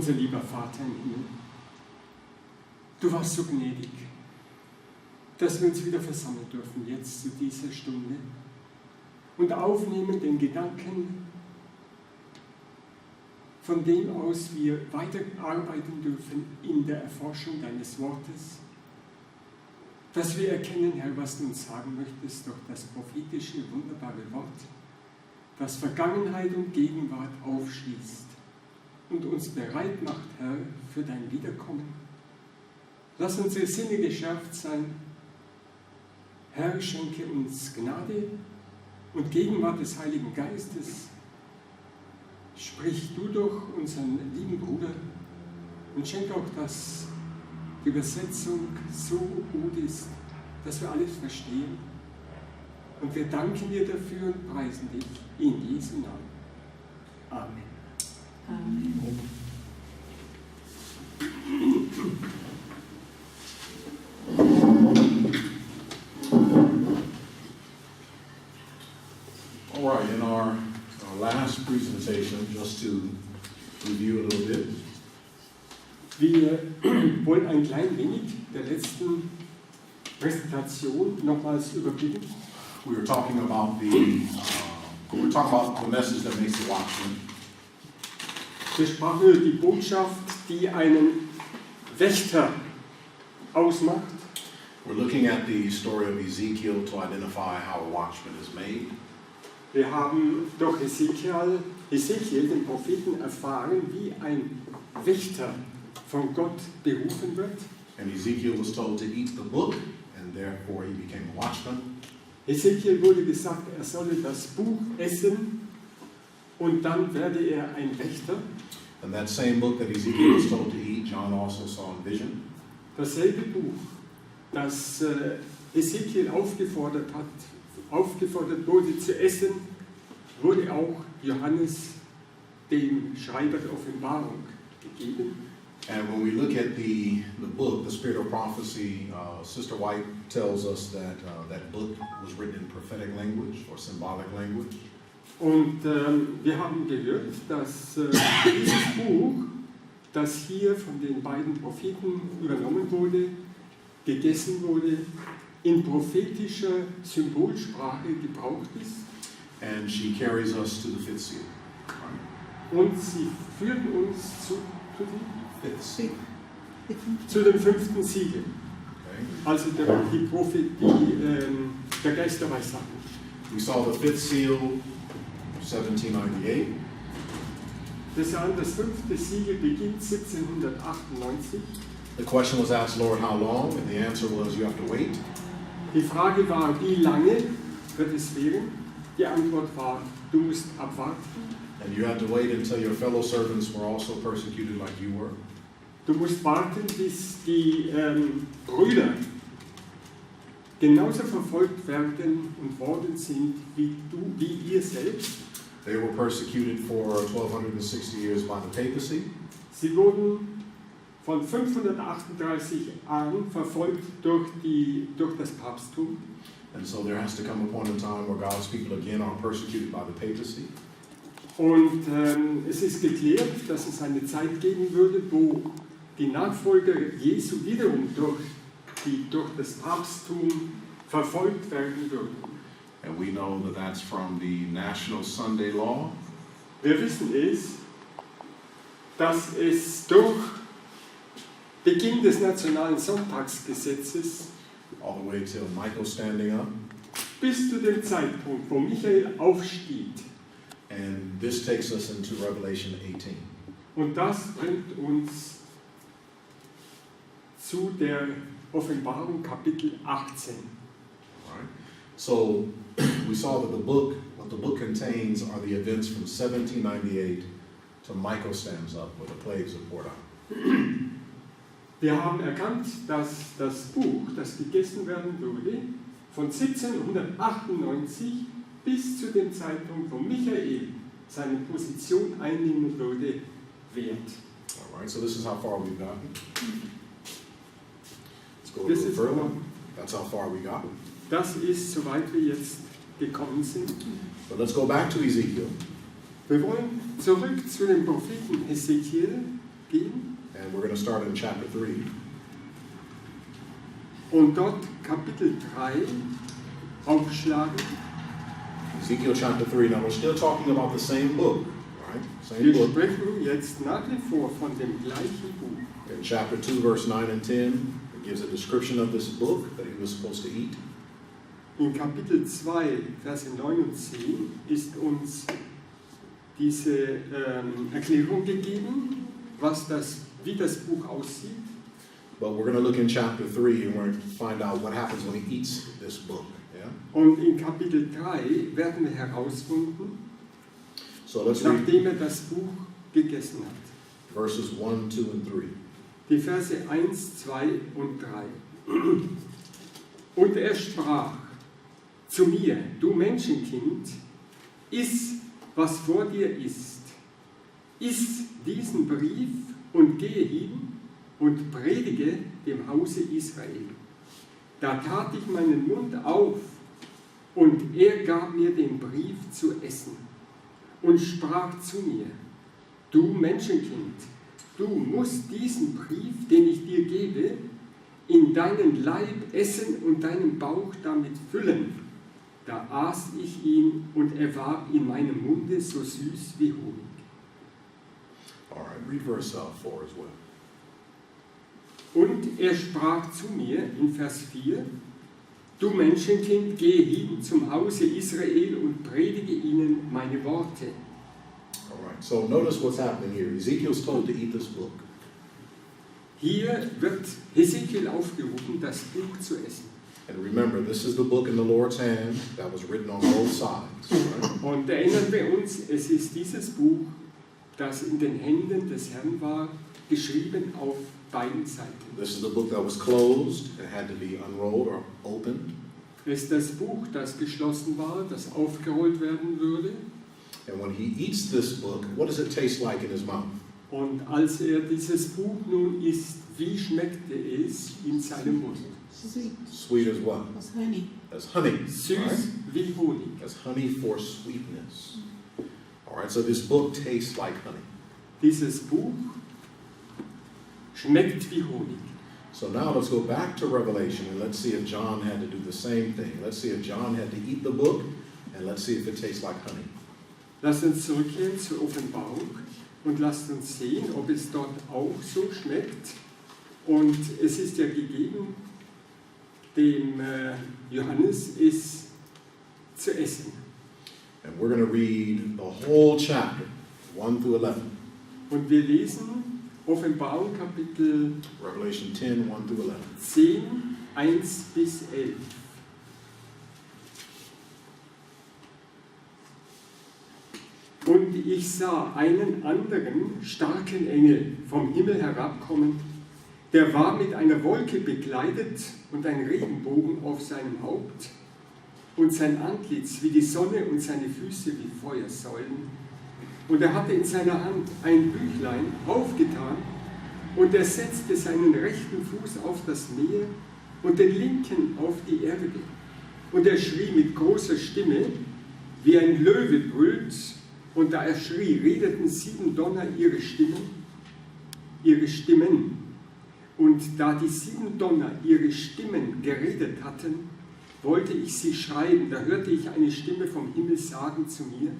Unser lieber Vater im Himmel, du warst so gnädig, dass wir uns wieder versammeln dürfen, jetzt zu dieser Stunde, und aufnehmen den Gedanken, von dem aus wir weiterarbeiten dürfen in der Erforschung deines Wortes, dass wir erkennen, Herr, was du uns sagen möchtest durch das prophetische, wunderbare Wort, das Vergangenheit und Gegenwart aufschließt und uns bereit macht, Herr, für dein Wiederkommen. Lass unsere Sinne geschärft sein. Herr, schenke uns Gnade und Gegenwart des Heiligen Geistes. Sprich du durch unseren lieben Bruder und schenke auch, dass die Übersetzung so gut ist, dass wir alles verstehen. Und wir danken dir dafür und preisen dich in Jesu Namen. Amen. Amen. All right, in our last presentation, just to review a little bit. Wir wollen ein klein wenig der letzten Präsentation nochmals überblicken. We were talking about the message that makes the watchman. Wir sprachen über die Botschaft, die einen Wächter ausmacht. We're looking at the story of Ezekiel to identify how a watchman is made. Wir haben durch Ezekiel, den Propheten, erfahren, wie ein Wächter von Gott berufen wird. And Ezekiel was told to eat the book, and therefore he became a watchman. Ezekiel wurde gesagt, er solle das Buch essen und dann werde er ein Wächter. And that same book that Ezekiel was told to eat, John also saw in vision. Dasselbe Buch, das Ezekiel aufgefordert wurde zu essen, wurde auch Johannes, dem Schreiber der Offenbarung, gegeben. And when we look at the book, the Spirit of Prophecy, Sister White tells us that that book was written in prophetic language or symbolic language. Und wir haben gehört, dass dieses Buch, das hier von den beiden Propheten übernommen wurde, gegessen wurde, in prophetischer Symbolsprache gebraucht ist. And she carries us to the fifth seal. Und sie führen uns zu dem 5. Siegel. Okay. Also der Geisterweissagen. We saw the fifth seal, 1798. Wir sahen, das 5. Siegel beginnt 1798. The question was asked, Lord, how long? And the answer was, you have to wait. Die Frage war, wie lange wird es währen? Die Antwort war, du musst abwarten. And you had to wait until your fellow servants were also persecuted like you were. Du musst warten, bis die Brüder genauso verfolgt werden und worden sind wie ihr selbst. They were persecuted for 1260 years by the papacy. Sie wurden von 538 an verfolgt durch das Papsttum. And so there has to come a point in time where God's people again are persecuted by the papacy. Und es ist geklärt, dass es eine Zeit geben würde, wo die Nachfolger Jesu wiederum durch das Papsttum verfolgt werden würden. And we know that that's from the National Sunday Law. Wir wissen dass es durch Beginn des Nationalen Sonntagsgesetzes All the way till Michael standing up. bis zu dem Zeitpunkt, wo Michael aufstieg. And this takes us into Revelation 18. Und das bringt uns zu der Offenbarung Kapitel 18. Right? So we saw that what the book contains are the events from 1798 to Michael stands up where the plagues are poured out. Wir haben erkannt, dass das Buch, das gegessen werden würde, von 1798 bis zu dem Zeitpunkt, wo Michael seine Position einnehmen würde, währt. All right, so this is how far we've gotten. Let's go a This little is further. how- That's how far we got. Das ist, soweit wir jetzt gekommen sind. But let's go back to Ezekiel. Wir wollen zurück zu dem Propheten Ezekiel gehen and we're going to start in chapter 3. und dort Kapitel 3 aufschlagen. Ezekiel chapter 3. Now we're still talking about the same book, right? Same Wir book. sprechen jetzt nach wie vor von dem gleichen Buch. In chapter 2, verse 9 and 10, it gives a description of this book that he was supposed to eat. In Kapitel 2, Verse 9 und 10 ist uns diese Erklärung gegeben, wie das Buch aussieht. But we're going to look in chapter 3 and we're going to find out what happens when he eats this book. Yeah? Und in Kapitel 3 werden wir herausfinden, So let's read nachdem er das Buch gegessen hat. verses 1, 2, and 3. Die Verse 1, 2 und 3. Und er sprach zu mir, du Menschenkind, iss, was vor dir ist. Iss diesen Brief und gehe hin und predige dem Hause Israel. Da tat ich meinen Mund auf, und er gab mir den Brief zu essen und sprach zu mir, du Menschenkind, du musst diesen Brief, den ich dir gebe, in deinen Leib essen und deinen Bauch damit füllen. Da aß ich ihn, und er war in meinem Munde so süß wie Honig. All right, read verse 4 as well. Und er sprach zu mir in Vers 4, du Menschenkind, gehe hin zum Hause Israel und predige ihnen meine Worte. All right, so notice what's happening here. Ezekiel's told to eat this book. Hier wird Hesekiel aufgerufen, das Buch zu essen. And remember, this is the book in the Lord's hand that was written on both sides. Right? Und erinnern wir uns, es ist dieses Buch, das in den Händen des Herrn war, geschrieben auf beiden Seiten. This is the book that was closed and had to be unrolled or opened. Es ist das Buch, das geschlossen war, das aufgerollt werden würde. And when he eats this book, what does it taste like in his mouth? Und als er dieses Buch nun isst, wie schmeckte es in seinem Mund? Sweet. Sweet as what? As honey. As honey. Süß Right? wie Honig. As honey for sweetness. All right, so this book tastes like honey. Dieses Buch schmeckt wie Honig. So now let's go back to Revelation and let's see if John had to do the same thing. Let's see if John had to eat the book and let's see if it tastes like honey. Lasst uns zurückgehen zur Offenbarung und lasst uns sehen, ob es dort auch so schmeckt. Und es ist ja gegeben, dem Johannes es zu essen. And we're going to read the whole chapter, 1 through 11. Und wir lesen Offenbarung Kapitel Revelation 10, 1 through 11. 10, 1 bis 11. Und ich sah einen anderen starken Engel vom Himmel herabkommen, der war mit einer Wolke bekleidet und ein Regenbogen auf seinem Haupt und sein Antlitz wie die Sonne und seine Füße wie Feuersäulen. Und er hatte in seiner Hand ein Büchlein aufgetan und er setzte seinen rechten Fuß auf das Meer und den linken auf die Erde. Und er schrie mit großer Stimme, wie ein Löwe brüllt. Und da er schrie, redeten 7 Donner ihre Stimmen. Und da die 7 Donner ihre Stimmen geredet hatten, wollte ich sie schreiben. Da hörte ich eine Stimme vom Himmel sagen zu mir,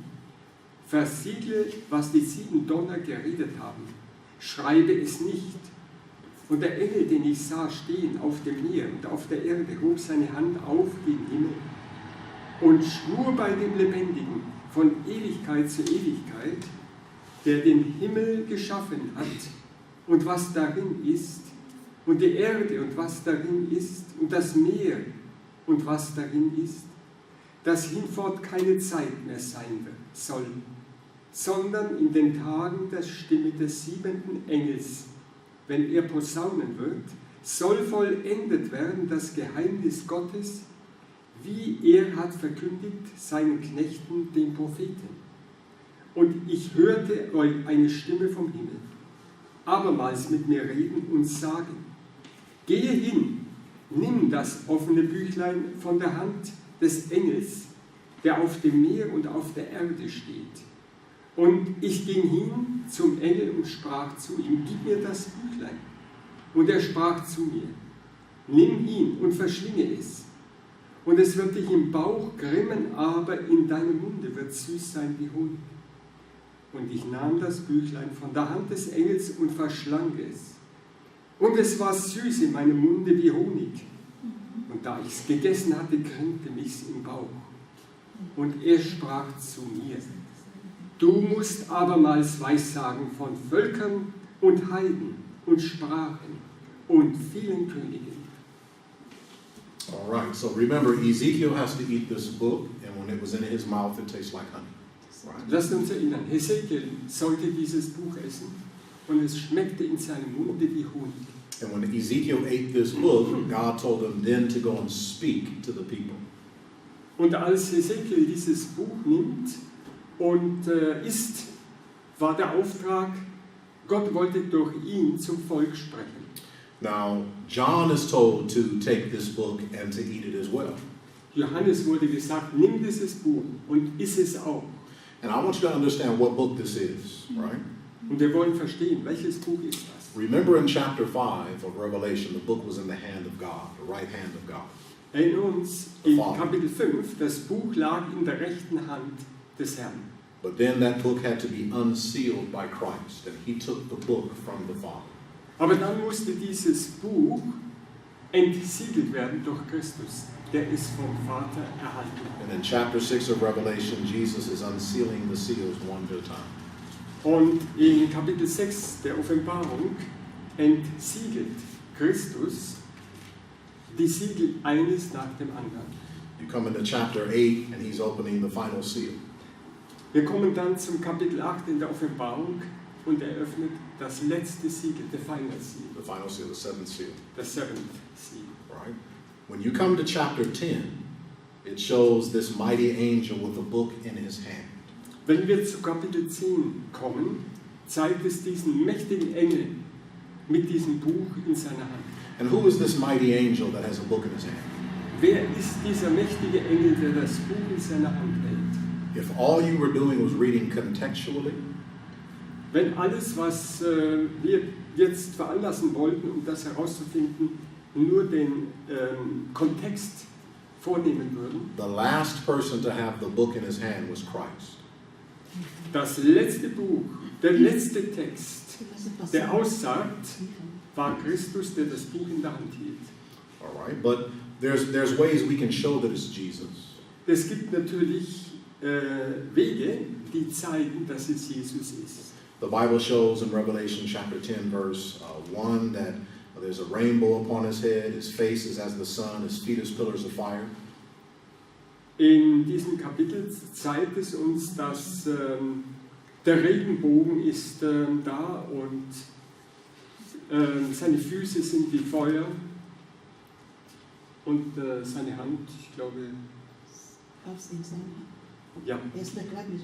versiegle, was die 7 Donner geredet haben. Schreibe es nicht. Und der Engel, den ich sah stehen auf dem Meer und auf der Erde, hob seine Hand auf gen Himmel und schwur bei dem Lebendigen von Ewigkeit zu Ewigkeit, der den Himmel geschaffen hat und was darin ist, und die Erde und was darin ist, und das Meer und was darin ist, dass hinfort keine Zeit mehr sein soll, sondern in den Tagen der Stimme des 7. Engels, wenn er posaunen wird, soll vollendet werden das Geheimnis Gottes, wie er hat verkündigt seinen Knechten, den Propheten. Und ich hörte eine Stimme vom Himmel, abermals mit mir reden und sagen, gehe hin, nimm das offene Büchlein von der Hand des Engels, der auf dem Meer und auf der Erde steht. Und ich ging hin zum Engel und sprach zu ihm, gib mir das Büchlein. Und er sprach zu mir, nimm ihn und verschlinge es. Und es wird dich im Bauch grimmen, aber in deinem Munde wird süß sein wie Honig. Und ich nahm das Büchlein von der Hand des Engels und verschlang es. Und es war süß in meinem Munde wie Honig. Und da ich es gegessen hatte, grimmte mich's im Bauch. Und er sprach zu mir, du musst abermals Weissagen von Völkern und Heiden und Sprachen und vielen Königen. All right, so remember, Ezekiel has to eat this book, and when it was in his mouth, it tastes like honey. Right? Lasst uns erinnern, Hesekiel sollte dieses Buch essen und es schmeckte in seinem Munde wie Honig. And when Ezekiel ate this book, God told him then to go and speak to the people. Und als Hesekiel dieses Buch nimmt und isst, war der Auftrag, Gott wollte durch ihn zum Volk sprechen. Now, John is told to take this book and to eat it as well. Johannes wurde gesagt, nimm dieses Buch und iss es auch. And I want you to understand what book this is, right? Und wir wollen verstehen, welches Buch ist das? Remember in chapter 5 of Revelation, the book was in the hand of God, the right hand of God. Erinnern uns, in Kapitel 5, das Buch lag in der rechten Hand des Herrn. But then that book had to be unsealed by Christ, and he took the book from the Father. Aber dann musste dieses Buch entsiegelt werden durch Christus, der es vom Vater erhalten hat. And in chapter 6 of Revelation, Jesus is unsealing the seals one at a time. Und in Kapitel 6 der Offenbarung entsiegelt Christus die Siegel eines nach dem anderen. You come into chapter 8, and he's opening the final seal. Wir kommen dann zum Kapitel 8 in der Offenbarung und er öffnet das letzte Siegel, the final seal. The final seal, the seventh seal. The seventh seal. Right? When you come to chapter 10, it shows this mighty angel with a book in his hand. Wenn wir zu Kapitel 10 kommen, zeigt es diesen mächtigen Engel mit diesem Buch in seiner Hand. And who is this mighty angel that has a book in his hand? Wer ist dieser mächtige Engel, der das Buch in seiner Hand hält? If all you were doing was reading contextually, Wenn alles, was wir jetzt veranlassen wollten, um das herauszufinden, nur den Kontext vornehmen würden, the last person to have the book in his hand was Christ. das letzte Buch, der letzte Text, der aussagt, war Christus, der das Buch in der Hand hielt. All right, but there's ways we can show that it's Jesus. Es gibt natürlich Wege, die zeigen, dass es Jesus ist. The Bible shows in Revelation chapter 10, verse 1, that there's a rainbow upon his head, his face is as the sun, his feet as pillars of fire. In diesem Kapitel zeigt es uns, dass der Regenbogen ist da und seine Füße sind wie Feuer und seine Hand, ich glaube, ja, Er ist bekleidet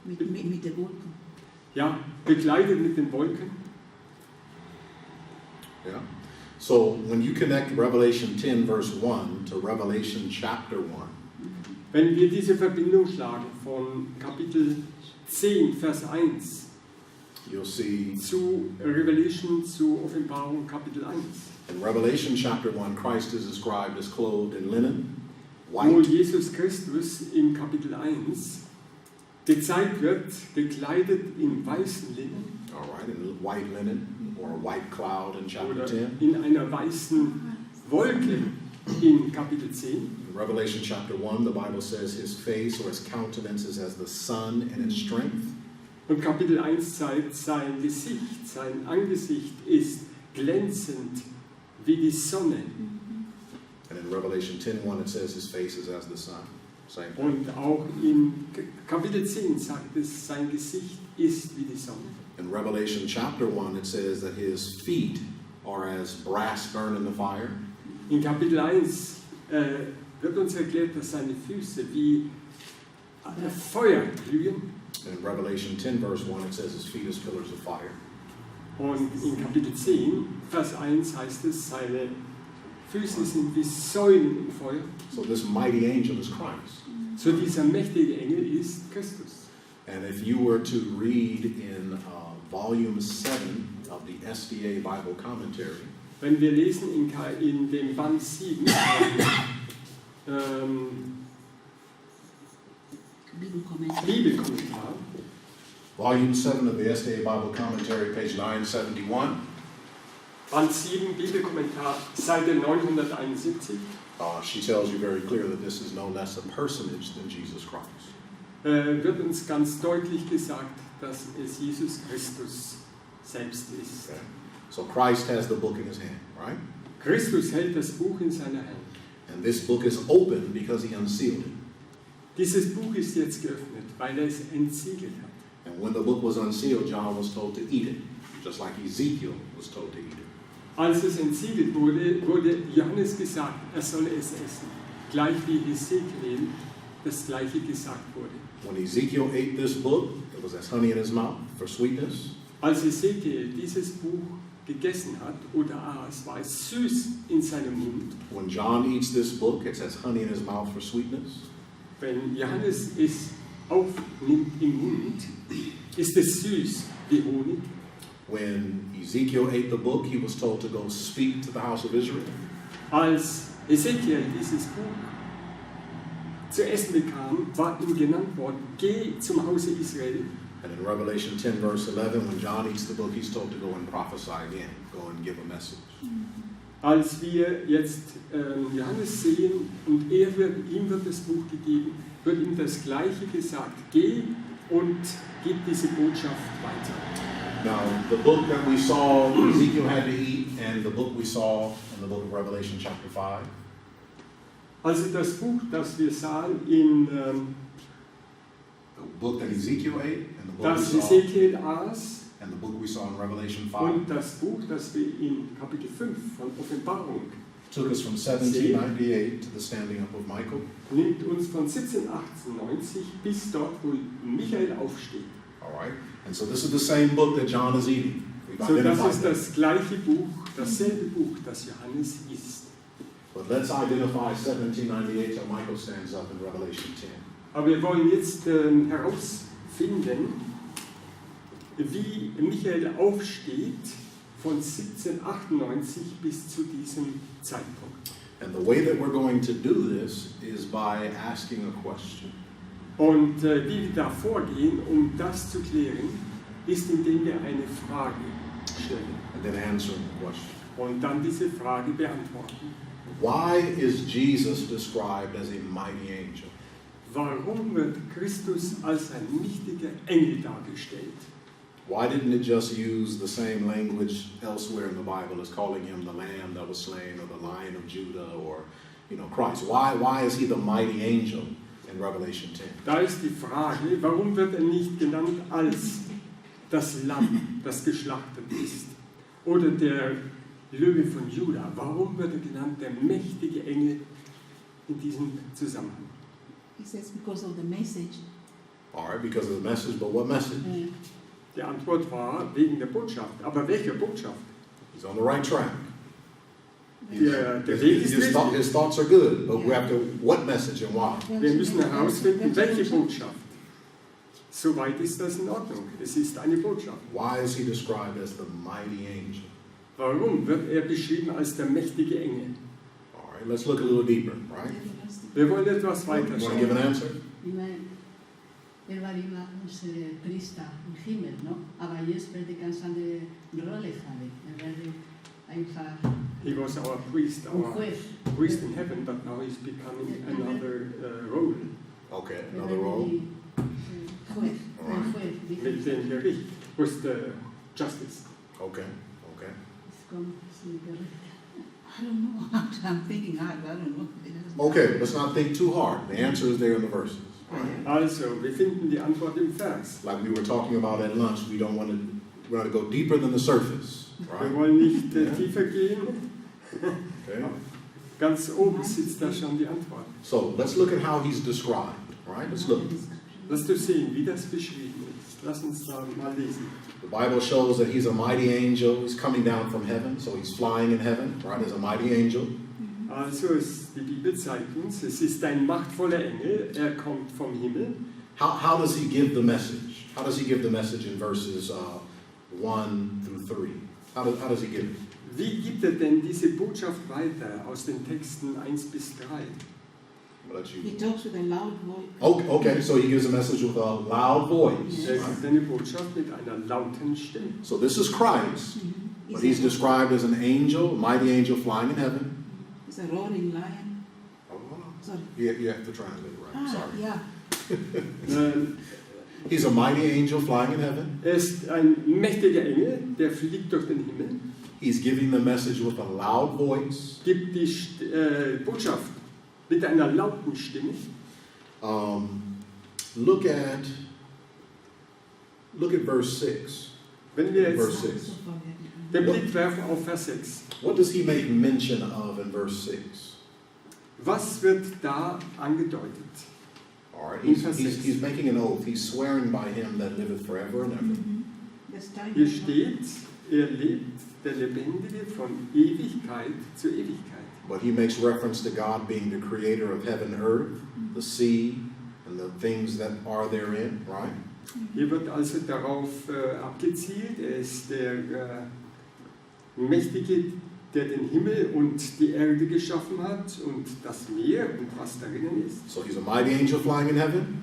mit den Wolken. ja, bekleidet mit den Wolken. Yeah. So when you connect Revelation 10, verse 1 to Revelation chapter 1, Wenn wir diese Verbindung schlagen von Kapitel 10, Vers 1 you'll see zu Revelation, zu Offenbarung Kapitel 1, in Revelation chapter 1, Christ is described as clothed in linen, wo white, Jesus Christus in Kapitel 1 gezeigt wird, gekleidet in weißen Linnen all right, in white linen, or a white cloud in chapter oder 10. in einer weißen Wolke in Kapitel 10. In Revelation chapter 1, the Bible says his face or his countenance is as the sun in its strength. Und Kapitel 1 zeigt, sein Gesicht, sein Angesicht ist glänzend wie die Sonne. And in Revelation 10:1, it says his face is as the sun. Same thing. Und auch in Kapitel 10 sagt es, sein Gesicht ist wie die Sonne. In Revelation chapter 1, it says that his feet are as brass burned in the fire. In Kapitel 1 wird uns erklärt, dass seine Füße wie Feuer glühen. And in Revelation 10, verse 1, it says his feet as pillars of fire. Und in Kapitel 10, Vers 1 heißt es, seine Füße sind wie Säulen im Feuer. So this mighty angel is Christ. So dieser mächtige Engel ist Christus. And if you were to read in volume 7 of the SDA Bible Commentary, wenn wir lesen in dem Band 7, Bibelkommentar, volume 7 of the SDA Bible Commentary, page 971, Band 7, Bibelkommentar, Seite 971, she tells you very clear that this is no less a personage than Jesus Christ. Wird uns ganz deutlich gesagt, dass es Jesus Christus selbst ist. Okay. So Christ has the book in his hand, right? Christus hält das Buch in seiner Hand. And this book is open because he unsealed it. Dieses Buch ist jetzt geöffnet, weil er es entsiegelt hat. And when the book was unsealed, John was told to eat it, just like Ezekiel was told to eat it. Als es entsiegelt wurde, wurde Johannes gesagt, er solle es essen, gleich wie Ezekiel das Gleiche gesagt wurde. When Ezekiel ate this book, it was as honey in his mouth for sweetness. Als Ezekiel dieses Buch gegessen hat oder aß, war es süß in seinem Mund. When John eats this book, it's as honey in his mouth for sweetness. Wenn Johannes es aufnimmt im Mund, ist es süß wie Honig. When Ezekiel ate the book, he was told to go speak to the house of Israel. Als Ezekiel dieses Buch zu essen bekam, war ihm genannt worden, geh zum Hause Israel. And in Revelation 10, verse 11, when John eats the book, he's told to go and prophesy again, go and give a message. Als wir jetzt Johannes sehen und ihm wird das Buch gegeben, wird ihm das Gleiche gesagt, geh und gib diese Botschaft weiter. Now, the book that we saw Ezekiel had to eat, and the book we saw in the book of Revelation chapter 5, Also das Buch, das wir sahen in the book that Ezekiel ate, and the book we das saw, Ezekiel aß and the book we saw in Revelation 5, und das Buch, das wir in Kapitel 5 von Offenbarung took us from 1798 to the standing up of Michael. nimmt uns von 1798 bis dort, wo Michael aufsteht. All right, and so this is the same book that John is eating. We've So, das identified ist that. das gleiche Buch, dasselbe Buch, das Johannes isst. But let's identify 1798 till Michael stands up in Revelation 10. Aber wir wollen jetzt herausfinden, wie Michael aufsteht von 1798 bis zu diesem Zeitpunkt. And the way that we're going to do this is by asking a question. Und wie wir da vorgehen, um das zu klären, ist, indem wir eine Frage stellen And then answering the question. und dann diese Frage beantworten. Why is Jesus described as a mighty angel? Warum wird Christus als ein mächtiger Engel dargestellt? Why didn't it just use the same language elsewhere in the Bible as calling him the lamb that was slain or the lion of Judah or, Christ? Why is he the mighty angel in Revelation 10? Da ist die Frage, warum wird er nicht genannt als das Lamm, das geschlachtet ist? Oder der Löwe von Juda. Warum wird er genannt der mächtige Engel in diesem Zusammenhang? He says because of the message. All right, because of the message, but what message? Die Antwort war wegen der Botschaft. Aber welche Botschaft? He's on the right track. Der Weg ist richtig. His thoughts are good, but we have to, what message and why? Wir müssen herausfinden, welche Botschaft. Soweit ist das in Ordnung. Es ist eine Botschaft. Why is he described as the mighty angel? Warum wird er beschrieben als der mächtige Engel? All right, let's look a little deeper, right? Wir wollen etwas weiter You want to give an schauen. answer? Er war immer Priester im Himmel, no? Aber jetzt wird er ganz andere Rolle haben. Er wird einfach He was our priest, ein our Juez. priest in heaven, but now he's becoming another role. Okay, Er another wird role. Juez, ein Juez. Mit dem Gericht, was the justice. Okay, okay. Es kommt zum Gericht. I don't know. I'm thinking hard. I don't know. Okay, let's not think too hard. The answer is there in the verses. Also, wir finden die Antwort im Vers. Like we were talking about at lunch, we want to go deeper than the surface, Wir right? wollen nicht tiefer gehen. Okay. Ganz oben sitzt da schon die Antwort. So let's look at how he's described, right? Let's look. Lass du sehen, wie das beschrieben ist. Lass uns da mal lesen. The Bible shows that he's a mighty angel. He's coming down from heaven, so he's flying in heaven, right? As a mighty angel. Also, die Bibel zeigt uns, es ist ein machtvoller Engel, er kommt vom Himmel, how does he give the message? How does he give the message in verses 1 through 3? How does he give it? Wie gibt er denn diese Botschaft weiter aus den Texten 1 bis 3? I'll let you. He talks with a loud voice. Okay, so he gives a message with a loud voice. Er gibt eine Botschaft mit einer lauten Stimme. So this is Christ, but he's described as an angel, a mighty angel flying in heaven. He's a roaring lion. Oh, Sorry. you have to translate, right? Sorry. Yeah. He's a mighty angel flying in heaven. Er ist ein mächtiger Engel, der fliegt durch den Himmel, He's giving the message with a loud voice. gibt die Botschaft mit einer lauten Stimme. Look at verse 6. Wenn wir Verse jetzt 6. den Blick werfen auf Vers 6. What does he make mention of in verse 6? Was wird da angedeutet? All right, In verse 6. he's making an oath. He's swearing by him that liveth forever and ever. There's time. Hier steht, er lebt, der Lebendige, von Ewigkeit zu Ewigkeit. But he makes reference to God being the creator of heaven and earth, the sea, and the things that are therein, right? Hier wird also darauf abgezielt, er ist der Mächtige, der den Himmel und die Erde geschaffen hat und das Meer und was darin ist. So he's a mighty angel flying in heaven.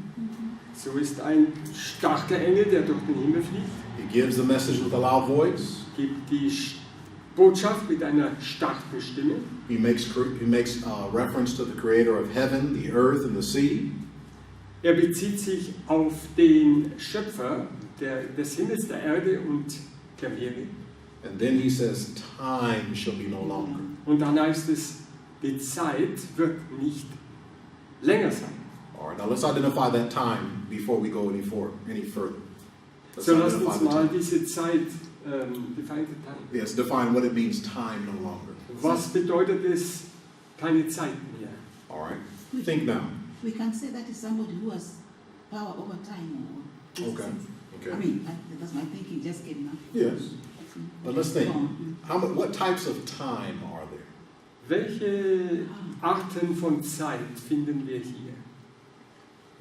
So ist ein starker Engel, der durch den Himmel fliegt, He gives the message with a loud voice. gibt die Botschaft mit einer starken Stimme. He makes reference to the creator of heaven, the earth, and the sea. Er bezieht sich auf den Schöpfer des Himmels, der Erde und der Meere. And then he says, time shall be no longer. Und dann heißt es, die Zeit wird nicht länger sein. All right, now let's identify that time before we go any further. Let's So lasst identify uns the mal time. diese Zeit, define the time. Yes, define what it means, time no longer. Was bedeutet es, keine Zeit mehr? All right, think now. We can say that is somebody who has power over time. Or Okay, I okay. mean, that's my thinking just came now. Yes, but let's think. Go on. What types of time are there? Welche Arten von Zeit finden wir hier?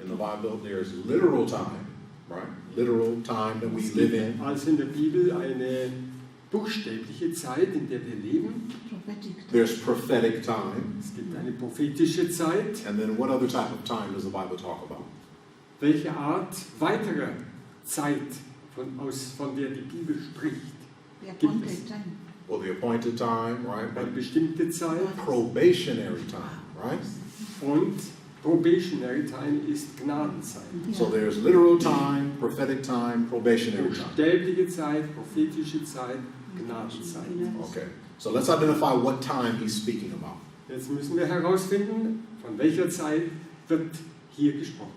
In the Bible, there's literal time, right? Literal time that we live in. Also in der Bibel eine buchstäbliche Zeit, in der wir leben. Prophetic. There's prophetic time. Es gibt eine prophetische Zeit. And then what other type of time does the Bible talk about? Welche Art weiterer Zeit, von der die Bibel spricht? The Gibt appointed es time. Well, the appointed time, right? eine But bestimmte Zeit probationary time, right? und probationary time ist Gnadenzeit. So there's literal time, prophetic time, probationary time. Buchstäbliche Zeit, prophetische Zeit, Gnadenzeit. Okay, so let's identify what time he's speaking about. Jetzt müssen wir herausfinden, von welcher Zeit wird hier gesprochen.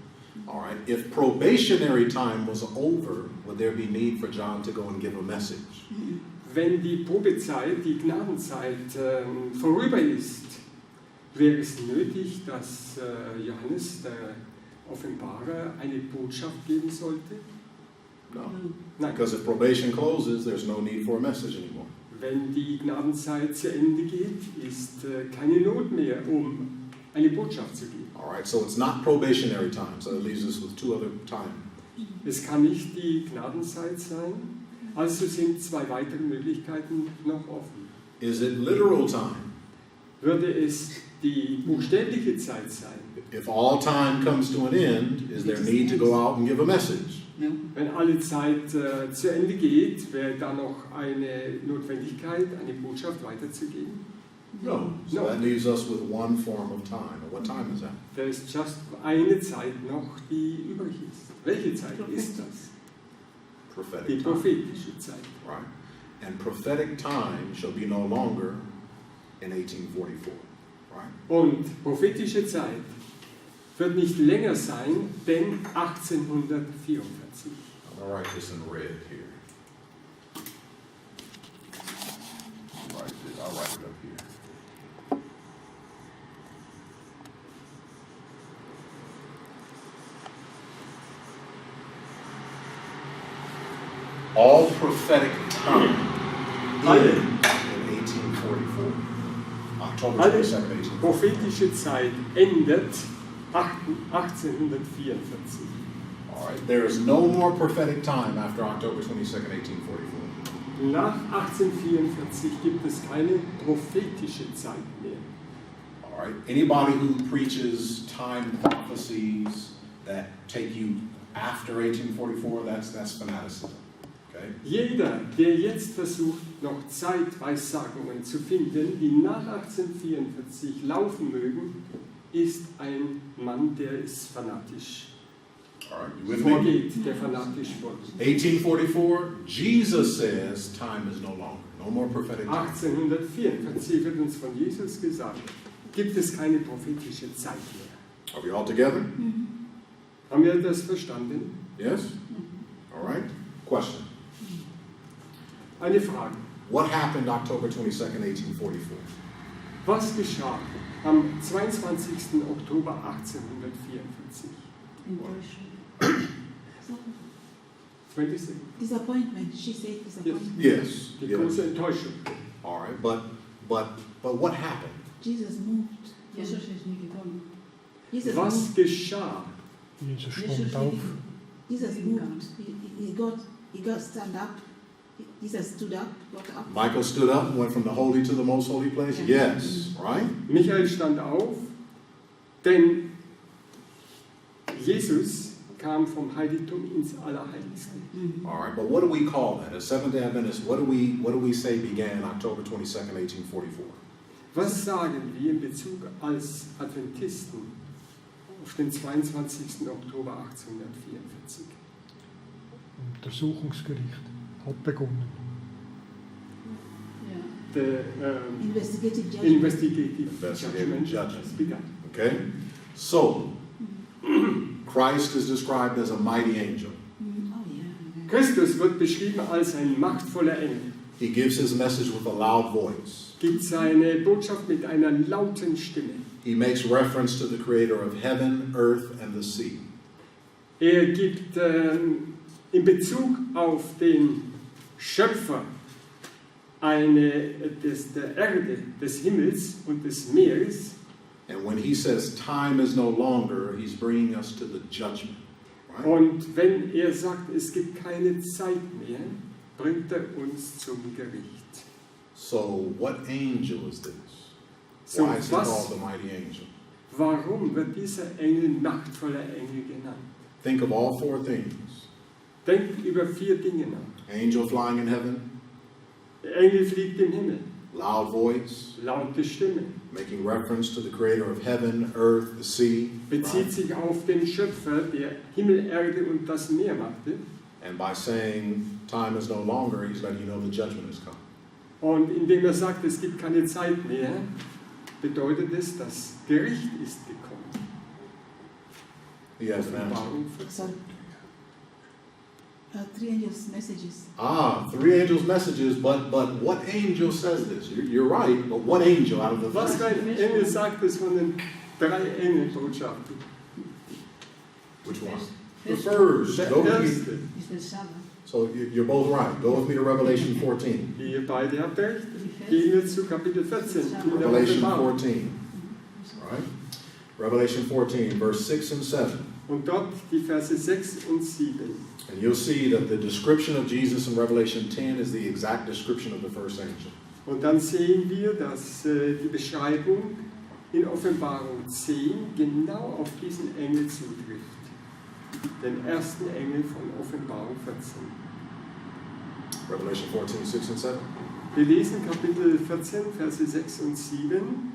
All right, if probationary time was over, would there be need for John to go and give a message? Wenn die Probezeit, die Gnadenzeit vorüber ist, wäre es nötig, dass Johannes, der Offenbarer, eine Botschaft geben sollte? No, Nein. because if probation closes, there's no need for a message anymore. Wenn die Gnadenzeit zu Ende geht, ist keine Not mehr, um eine Botschaft zu geben. All right, so it's not probationary time, so it leaves us with two other time. Es kann nicht die Gnadenzeit sein, also sind zwei weitere Möglichkeiten noch offen. Is it literal time? Würde es die buchstäbliche Zeit sein? If all time comes to an end, is there need to go out and give a message? No. Wenn alle Zeit zu Ende geht, wäre da noch eine Notwendigkeit, eine Botschaft weiterzugeben? No. So that leaves us with one form of time. What time is that? Da ist just eine Zeit noch, die übrig ist. Welche Zeit ist das? Die Prophetic time. prophetische Zeit. Right. And prophetic time shall be no longer in 1844. Right? Und prophetische Zeit wird nicht länger sein, denn 1844. I'm going to write this in red here. I'll write it up here. All prophetic time Alle. in 1844. October Alle 22nd, 1844. prophetische Zeit endet 1844. All right. There is no more prophetic time after October 22nd, 1844. Nach 1844 gibt es keine prophetische Zeit mehr. All right. Anybody who preaches time prophecies that take you after 1844, that's fanaticism. Okay? Jeder, der jetzt versucht, noch Zeitweissagungen zu finden, die nach 1844 laufen mögen, ist ein Mann, der ist fanatisch. All right. You with me? Vorgeht, der fanatisch vorgeht. 1844, Jesus says time is no longer. No more prophetic time. 1844 wird uns von Jesus gesagt, gibt es keine prophetische Zeit mehr. Are we all together? Haben wir das verstanden? Yes? All right. Question. Eine Frage. What happened October 22nd, 1844? Was geschah am 22. Oktober 1844? So, 22. disappointment. She said disappointment. Yes. Die Yes. große Enttäuschung. All right. But what happened? Jesus moved. Jesus ist nie gekommen. Jesus Was moved. geschah? Jesus Jesus stond auf. Jesus moved. He got stand up. Jesus stood up, got up. Michael stood up and went from the holy to the most holy place? Yeah. Yes. Right? Michael stand auf, denn Jesus kam vom Heiligtum ins Allerheiligste. All right. But what do we call that? As Seventh-day Adventists, what do we say began October 22nd, 1844? Was sagen wir in Bezug als Adventisten auf den 22. Oktober 1844? Untersuchungsgericht hat begonnen. Ja. The Investigative judgment. investigative Investigative judgment judgment. has begun. Okay? So, Christ is described as a mighty angel. Oh yeah. Christus wird beschrieben als ein machtvoller Engel, He gives his message with a loud voice. gibt seine Botschaft mit einer lauten Stimme. He makes reference to the creator of heaven, earth, and the sea. Er gibt in Bezug auf den Schöpfer der Erde, des Himmels und des Meeres. And when he says time is no longer, he's bringing us to the judgment. Right? Und wenn er sagt, es gibt keine Zeit mehr, bringt er uns zum Gericht. So, what angel is this? So, Why is he was- called the mighty angel? Warum wird dieser Engel machtvoller Engel genannt? Think of all four things. Denkt über 4 Dinge nach. Angel flying in heaven, Der Engel fliegt im Himmel, loud voice, laute Stimme, making reference to the creator of heaven, earth, the sea. bezieht Right? sich auf den Schöpfer, der Himmel, Erde und das Meer machte. And by saying time is no longer, he's letting you know the judgment has come. Und indem er sagt, es gibt keine Zeit mehr, bedeutet es, das Gericht ist gekommen. He has an answer. Offenbarung 14. Sorry. 3 angels' messages. Three angels' messages, but what angel says this? You're right, but what angel out of the Was für three? ein Engel sagt es von den 3 Engelbotschaften? Which one? The First first. Der Go with me. erste. ist der Sabbat. So you're both right. Go with me to Revelation 14. Ihr beide habt recht. Gehen wir zu Kapitel 14 in der Revelation Offenbarung. 14. Right? Revelation 14, verse 6 and 7. Und dort die Verse 6 und 7. And you'll see that the description of Jesus in Revelation 10 is the exact description of the first angel. Und dann sehen wir, dass die Beschreibung in Offenbarung 10 genau auf diesen Engel zutrifft. Den ersten Engel von Offenbarung 14. Revelation 14, 6 and 7. Wir lesen Kapitel 14, Verse 6 und 7.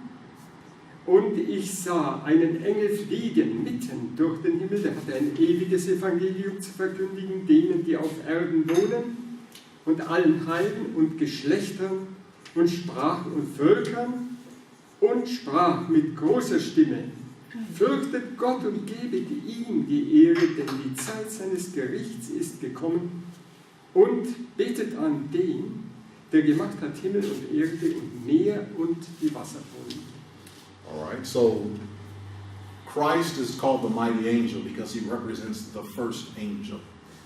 Und ich sah einen Engel fliegen mitten durch den Himmel, der hatte ein ewiges Evangelium zu verkündigen, denen, die auf Erden wohnen, und allen Heiden und Geschlechtern und Sprachen und Völkern, und sprach mit großer Stimme: Fürchtet Gott und gebet ihm die Ehre, denn die Zeit seines Gerichts ist gekommen, und betet an den, der gemacht hat Himmel und Erde und Meer und die Wasserquellen. All right, so Christ is called the mighty angel because he represents the first angel.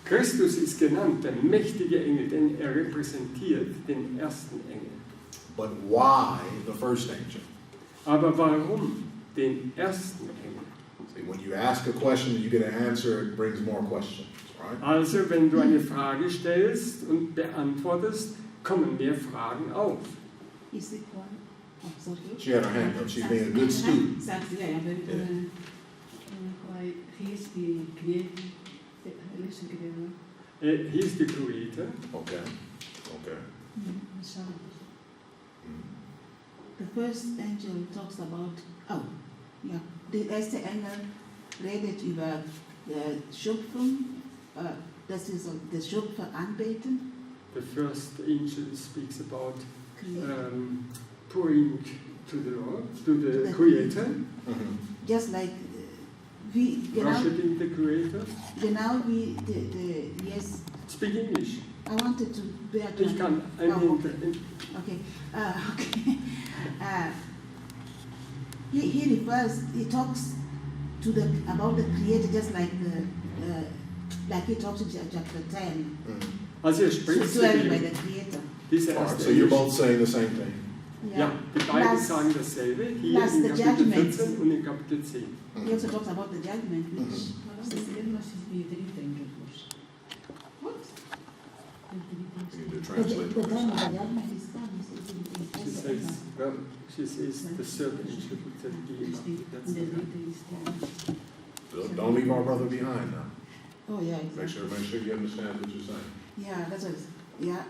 Christus ist genannt der mächtige Engel, denn er repräsentiert den ersten Engel. But why the first angel? Aber warum den ersten Engel? See, when you ask a question and you get an answer, it brings more questions, right? Also, wenn du eine Frage stellst und beantwortest, kommen mehr Fragen auf. Is it one? Oh, sorry. She had her hand up. She's being a good student. Yeah, very good. Why he is the creator, él es el creador. He is the creator. Okay. Okay. The first angel talks about, die erste Engel redet über Schöpfung, dass sie so den Schöpfer anbeten. The first angel speaks about pouring to the Lord, to the Creator, Just like genau worshiping the Creator. wie yes. Speak English. I wanted to bear Ich kann Okay. He talks to about the Creator just like like he talks in chapter 10. Also spricht Swearing by the Creator. Diese All right, erste so you're both saying the same thing. Ja, die beiden sagen dasselbe, hier plus in the Kapitel judgment. 14 und in Kapitel 10. He also talks about the judgment, which what? You need to The translate. time of the judgment is done. She says the third angel will be that's the Don't leave our brother behind now. Oh yeah, Make exactly. sure you understand what you're saying. Yeah, that's what. Yeah.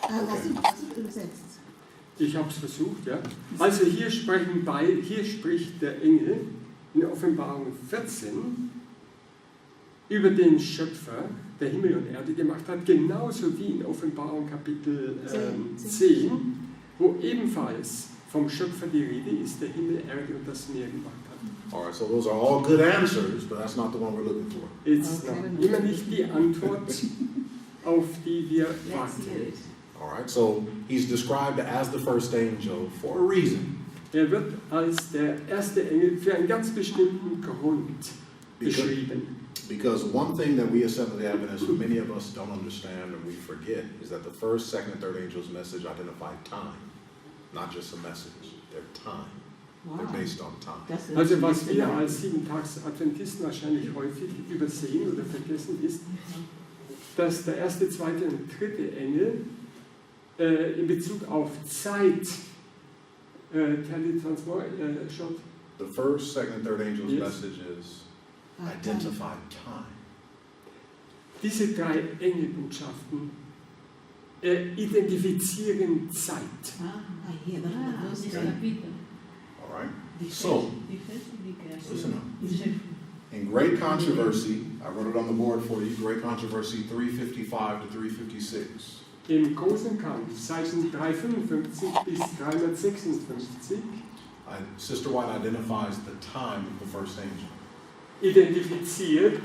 Okay. Hast du übersetzt? Ich habe es versucht, ja. Also hier spricht der Engel in Offenbarung 14 über den Schöpfer, der Himmel und Erde gemacht hat, genauso wie in Offenbarung Kapitel 10, wo ebenfalls vom Schöpfer die Rede ist, der Himmel, Erde und das Meer gemacht hat. All right, so those are all good answers, but that's not the one we're looking for. Ist noch immer nicht die Antwort, auf die wir Let's hear warten. it. All right, so he's described as the first angel for a reason. Wird als der erste Engel für einen ganz bestimmten Grund beschrieben. Because one thing that we as Seventh-day Adventists, many of us don't understand and we forget, is that the first, second, and third angel's message identified time, not just a message. They're time. Wow. They're based on time. Das ist Also was wir als Siebentags-Adventisten wahrscheinlich häufig übersehen oder vergessen ist, dass der erste, zweite und dritte Engel in Bezug auf Zeit, tell it once more, short. The first, second, and third angel's Yes. message is identified time. Diese drei Engelbotschaften identifizieren Zeit. I hear that in the this first capítulo. All right? So, Listen listen up. In Great Controversy, I wrote it on the board for you, Great Controversy 355 to 356. Im großen Kampf, Seiten 355 bis 356, Sister White identifies the time of the first angel. identifiziert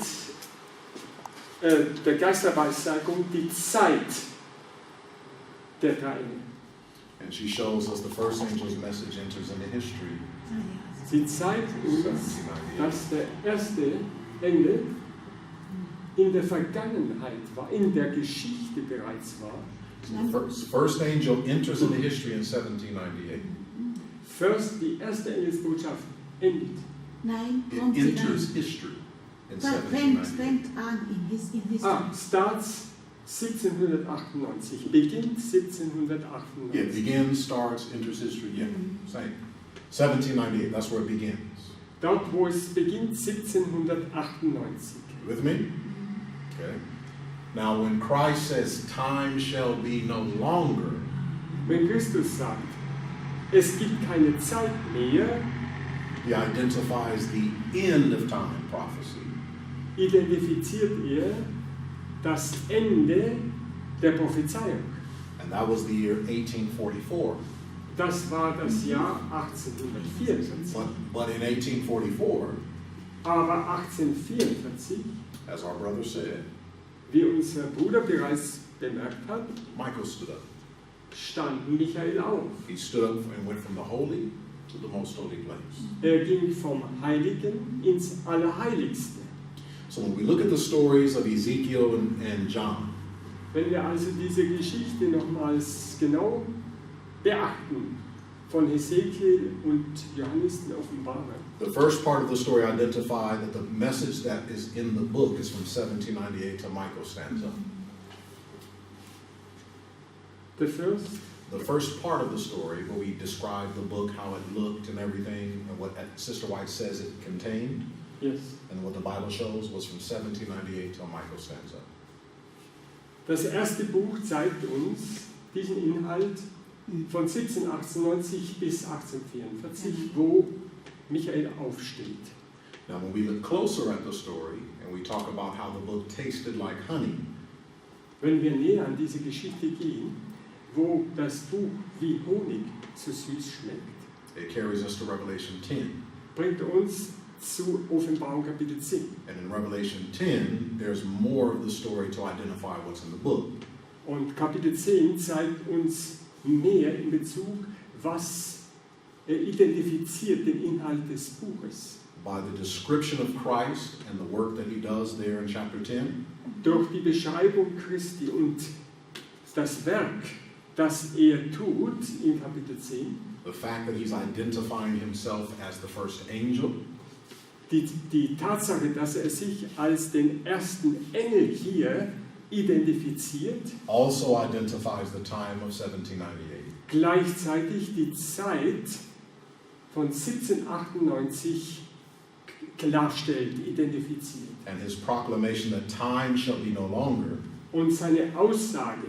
der Geist der Weissagung die Zeit der drei Engel. And she shows us the first angel's message enters into history. Sie zeigt uns, dass der erste Engel in der Vergangenheit war, in der Geschichte bereits war. The first angel enters into history in 1798. Die erste Engelsbotschaft endet. Nein, It kommt sie enters dann. history in Fängt 1798. an in history. Starts 1798, beginnt 1798. Yeah, it begins, starts, enters history. Yeah, same. 1798, that's where it begins. Dort, wo es beginnt, 1798. With me? Okay. Now, when Christ says, time shall be no longer, Wenn Christus sagt, es gibt keine Zeit mehr, he identifies the end of time prophecy. identifiziert das Ende der Prophezeiung. And that was the year 1844. Das war das Jahr 1844. But in 1844, Aber 1844, as our brother said, wie unser Bruder bereits bemerkt hat, Michael stood up. stand Michael auf. He stood up and went from the holy to the most holy place. Ging vom Heiligen ins Allerheiligste. So when we look at the stories of Ezekiel and John, Wenn wir also diese Geschichte nochmals genau beachten, von Hesekiel und Johannes den Offenbarer. The first part of the story identified that the message that is in the book is from 1798 to Michael stanza. The The first part of the story, where we describe the book, how it looked and everything, and what Sister White says it contained, yes. and what the Bible shows, was from 1798 to Michael stanza. Das erste Buch zeigt uns diesen Inhalt von 1798 bis 1844, wo Michael aufsteht. Now, when we look closer at the story, and we talk about how the book tasted like honey, Wenn wir näher an diese Geschichte gehen, wo das Buch wie Honig so süß schmeckt, it carries us to Revelation 10. bringt uns zu Offenbarung Kapitel 10. And in Revelation 10, there's more of the story to identify what's in the book. Und Kapitel 10 zeigt uns mehr in Bezug, was identifiziert den Inhalt des Buches. By the description of Christ and the work that he does there in chapter 10, Durch die Beschreibung Christi und das Werk, das tut in Kapitel 10, the fact that he's identifying himself as the first angel, die Tatsache, dass sich als den ersten Engel hier identifiziert, also identifies the time of 1798. gleichzeitig die Zeit von 1798 klarstellt, identifiziert. And his proclamation that time shall be no longer Und seine Aussage,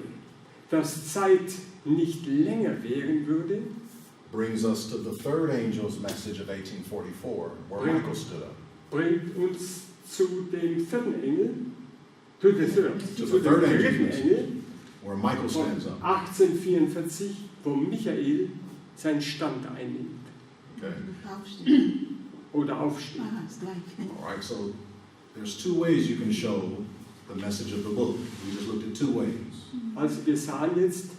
dass Zeit nicht länger währen würde, brings us to the third angel's message of 1844, where Bring- Michael stood up. bringt uns zu dem vierten Engel, zu dem third angel. dritten Engel Where Michael von stands up. 1844, wo Michael seinen Stand einnimmt Okay. Aufstehen. oder aufsteht. Aha, ist gleich. All right, so there's two ways you can show the message of the book. We just looked at two ways. Also wir sahen jetzt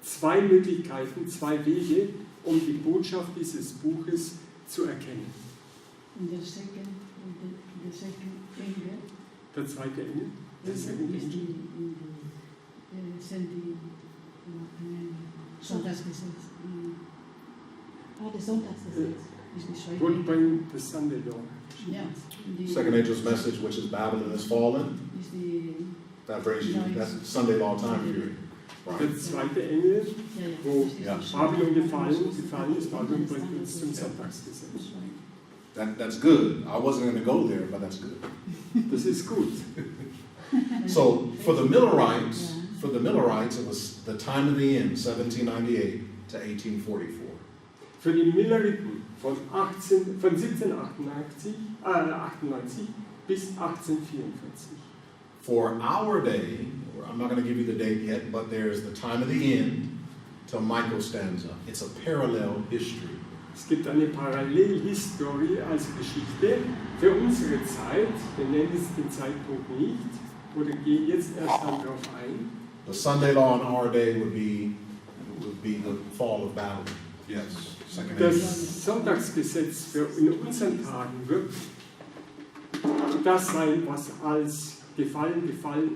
zwei Möglichkeiten, zwei Wege, um die Botschaft dieses Buches zu erkennen. And the second finger Der zweite Engel, der is second the angel. Sonntagsgesetz. Ah, der Sonntagsgesetz. Ist die Schweiz. Would bring the Sunday law. Ja. Die- Second angel's message, which is Babylon is fallen, Ist die, that brings you, that's Sunday law time period. Der Right? zweite Engel, ja, ja, wo das ist ja, die Schweiz. Babylon gefallen ist, Babylon bringt uns zum Sonntagsgesetz. That's good. I wasn't going to go there, but that's good. Das ist gut. So for the Millerites, it was the time of the end, 1798 to 1844. Für die Milleriten von 1798 bis 1844. For our day, I'm not going to give you the date yet, but there's the time of the end till Michael stands up. It's a parallel history. Es gibt eine Parallelhistorie als Geschichte für unsere Zeit. Wir nennen jetzt den Zeitpunkt nicht oder gehen jetzt erst dann darauf ein. The Sunday law in our day would be the fall of Babylon. Yes, second angel. Das Sonntagsgesetz für in unseren Tagen wird das sein, was als gefallen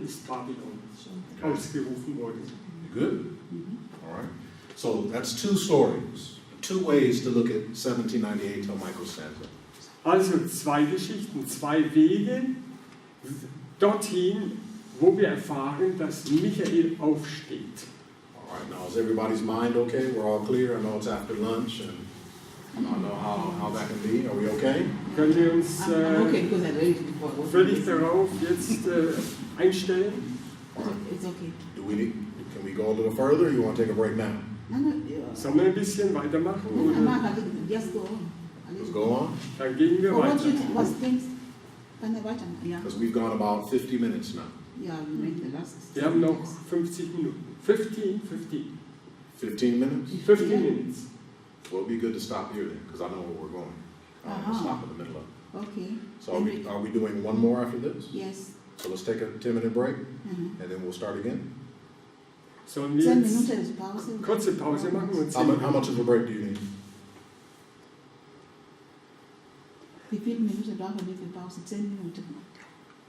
ist, Babylon ausgerufen wurde. You good? All right. So that's two stories, two ways to look at 1798 till Michael stands up. Also zwei Geschichten, zwei Wege dorthin, wo wir erfahren, dass Michael aufsteht. All right, now is everybody's mind okay? We're all clear? I know it's after lunch and I don't know how that can be. Are we okay? Können wir uns I'm okay because I read it before. völlig darauf jetzt einstellen? It's okay. Can we go a little further or you want to take a break now? No, no, Sollen wir ein bisschen weitermachen? I'm Oder? not going to just go on. Let's go on, Dann gehen wir For what weiter. you was things, kann er weitermachen? Ja. because we've gone about 50 minutes now. Ja, we make the last. Wir haben noch 50 Minuten. 15 15 minutes? minutes. Well, it'd be good to stop here then, because I know where we're going. I don't want to Uh-huh. stop in the middle of it. Okay. So are we doing one more after this? Yes. So let's take a 10-minute break Mhm. and then we'll start again. Sollen wir 10 jetzt Minuten ist Pause. kurze Pause machen und How much of a break do you need? Wie viele Minuten brauchen wir für Pause? 10 Minuten.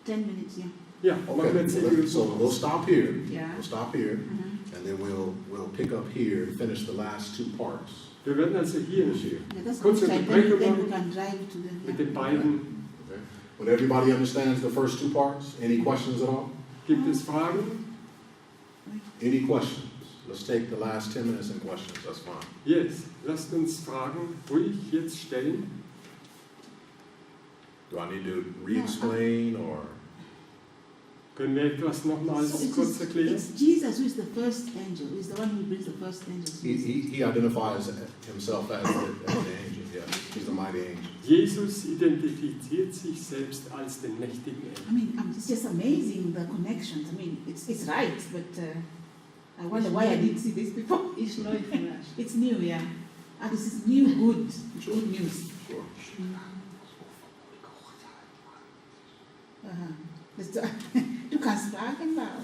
10 minutes, ja. Ja, machen wir Okay, 10 Minuten. so we'll stop here. Ja. We'll stop here Mhm. and then we'll pick up here and finish the last two parts. Wir werden also hier This year. Yeah, that's Kurze good time. Unterbrechung Then we machen can drive to the. mit den beiden. Okay. When everybody understands the first two parts, any questions at all? Gibt es Fragen? Any questions? Let's take the last 10 minutes in questions. That's fine. Yes. Lasst uns Fragen ruhig jetzt stellen. Do I need to re-explain or? Können wir etwas nochmals kurz erklären? It's Jesus who is the first angel, who is the one who brings the first angel. He identifies himself as the angel. Yeah, he's the mighty angel. Jesus identifiziert sich selbst als den mächtigen I Engel. mean, it's just amazing the connections. I mean, it's right, but I wonder why I didn't see this before. It's new for us. It's new, yeah. And this is new, good news. Sure. Du kannst fragen, wow.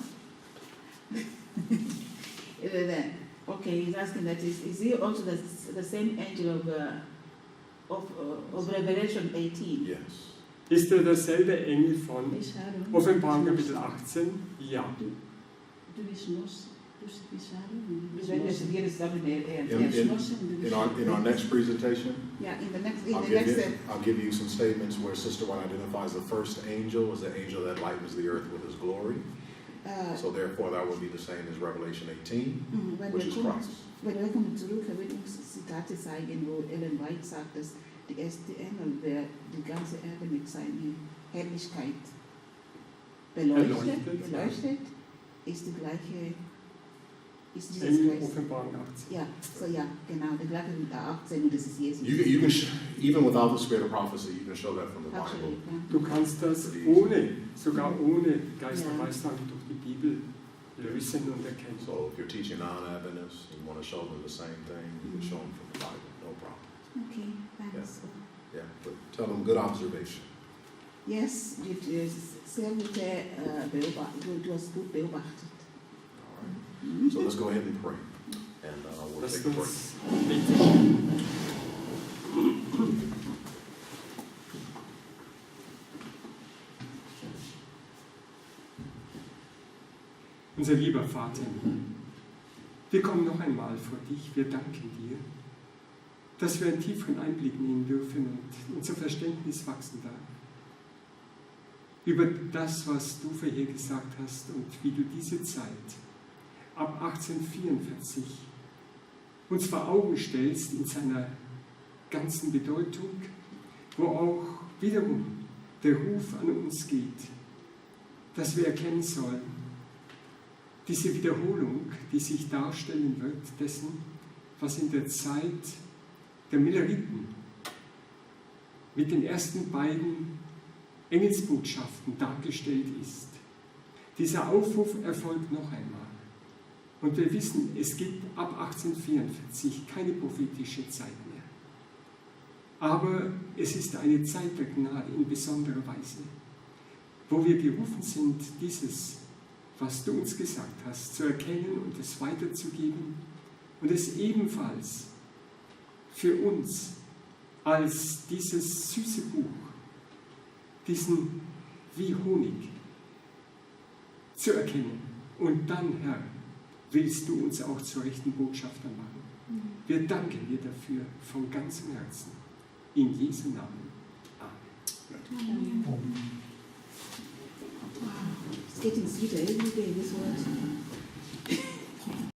Okay, he's asking that is he also the same angel of Revelation 18? Yes. Ist er derselbe Engel von Is Aaron? Offenbarung Kapitel 18? Ja. Du bist los. Du bist Aaron. We read this here is something In our next presentation, yeah, in the next I'll give you some statements where Sister One identifies the first angel as the angel that lightens the earth with his glory. So therefore that will be the same as Revelation 18, which is Christ. Wenn wir kommen zurück, wird uns Zitate zeigen, wo Ellen White sagt, dass die erste Engel, der die ganze Erde mit seiner Herrlichkeit beleuchtet, ist die gleiche, ist Jesus Engel Christ. Offenbarung 18. Ja, so ja, genau, der gleiche mit der 18 und das ist Jesus. You can even without the spirit of prophecy, you can show that from the Bible. Absolut, ja. Du kannst das sogar ohne Geist der Weissagung durch die Bibel lösen und erkennen. So if you're teaching non-Adventists and you want to show them the same thing, you can show them from the Bible, no problem. Okay, thanks. Yeah, but tell them good observation. Yes, sehr gute Beobachtung, du hast gut beobachtet. All right. So let's go ahead and pray, and we'll Lasst take a break. uns beten. Unser lieber Vater, wir kommen noch einmal vor dich. Wir danken dir, dass wir einen tieferen Einblick nehmen dürfen und unser Verständnis wachsen darf. Über das, was du vorhergesagt hast und wie du diese Zeit ab 1844 uns vor Augen stellst in seiner ganzen Bedeutung, wo auch wiederum der Ruf an uns geht, dass wir erkennen sollen, diese Wiederholung, die sich darstellen wird, dessen, was in der Zeit der Milleriten mit den ersten beiden Engelsbotschaften dargestellt ist. Dieser Aufruf erfolgt noch einmal. Und wir wissen, es gibt ab 1844 keine prophetische Zeit mehr. Aber es ist eine Zeit der Gnade in besonderer Weise, wo wir gerufen sind, dieses, was du uns gesagt hast, zu erkennen und es weiterzugeben und es ebenfalls für uns als dieses süße Buch, diesen wie Honig zu erkennen. Und dann, Herr, willst du uns auch zur rechten Botschafter machen. Wir danken dir dafür von ganzem Herzen. In Jesu Namen. Amen. Wow, it's getting sweeter every day, this word.